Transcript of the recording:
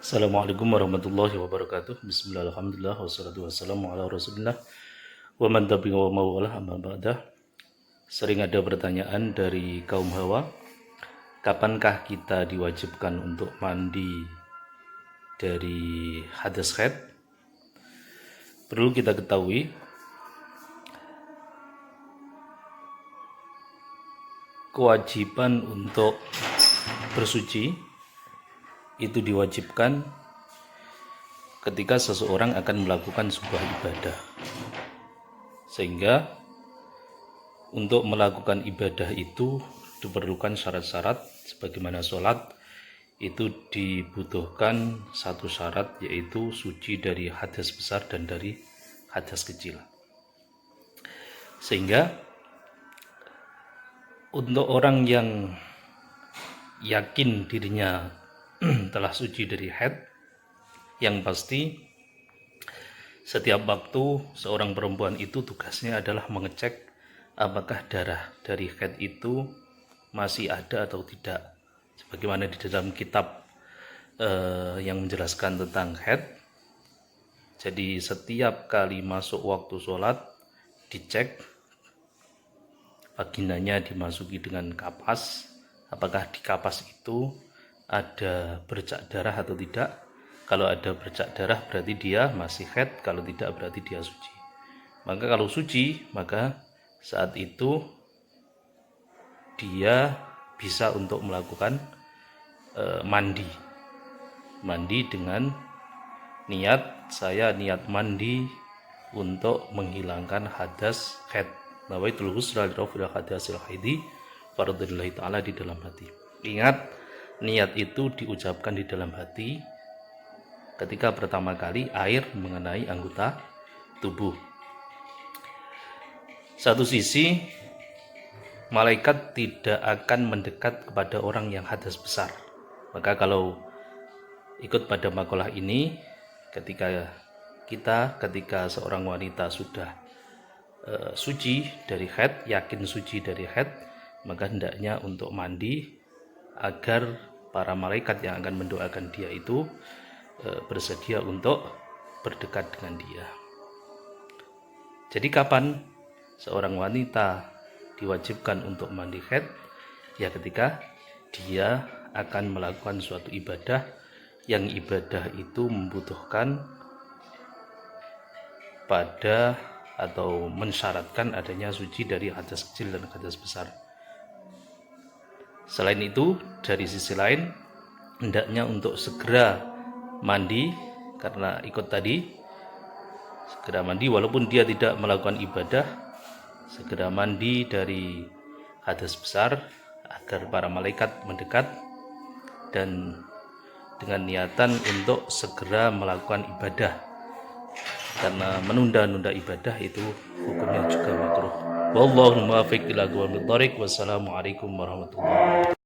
Assalamualaikum warahmatullahi wabarakatuh. Bismillah, alhamdulillah, wassalatu wassalamu ala rasulillah wa man tabi'ahu wa mawalah amma ba'dah. Sering ada pertanyaan dari kaum hawa, kapankah kita diwajibkan untuk mandi dari hadas haid? Perlu kita ketahui, kewajiban untuk bersuci itu diwajibkan ketika seseorang akan melakukan sebuah ibadah. Sehingga untuk melakukan ibadah itu diperlukan syarat-syarat, sebagaimana sholat itu dibutuhkan satu syarat, yaitu suci dari hadas besar dan dari hadas kecil. Sehingga untuk orang yang yakin dirinya telah suci dari haid, yang pasti setiap waktu seorang perempuan itu tugasnya adalah mengecek apakah darah dari haid itu masih ada atau tidak, sebagaimana di dalam kitab yang menjelaskan tentang haid. Jadi setiap kali masuk waktu sholat dicek, vaginanya dimasuki dengan kapas, apakah di kapas itu ada bercak darah atau tidak. Kalau ada bercak darah berarti dia masih haid, kalau tidak berarti dia suci. Maka kalau suci, maka saat itu dia bisa untuk melakukan mandi dengan niat, saya niat mandi untuk menghilangkan hadas haid. Nawaitul ghusla li raf'il hadasil haidi fardhillahi ta'ala di dalam hati. Ingat, niat itu diucapkan di dalam hati ketika pertama kali air mengenai anggota tubuh. Satu sisi, malaikat tidak akan mendekat kepada orang yang hadas besar. Maka kalau ikut pada makalah ini, ketika seorang wanita sudah suci dari haid, yakin suci dari haid, maka hendaknya untuk mandi agar para malaikat yang akan mendoakan dia itu bersedia untuk berdekat dengan dia. Jadi kapan seorang wanita diwajibkan untuk mandi haid? Ya ketika dia akan melakukan suatu ibadah, yang ibadah itu membutuhkan pada atau mensyaratkan adanya suci dari hadas kecil dan hadas besar. Selain itu, dari sisi lain hendaknya untuk segera mandi, karena ikut tadi segera mandi walaupun dia tidak melakukan ibadah, segera mandi dari hadas besar agar para malaikat mendekat, dan dengan niatan untuk segera melakukan ibadah, karena menunda-nunda ibadah itu hukumnya juga makruh. Wallahu muwaffiq ila aqwamit thoriq. Wassalamualaikum warahmatullahi wabarakatuh.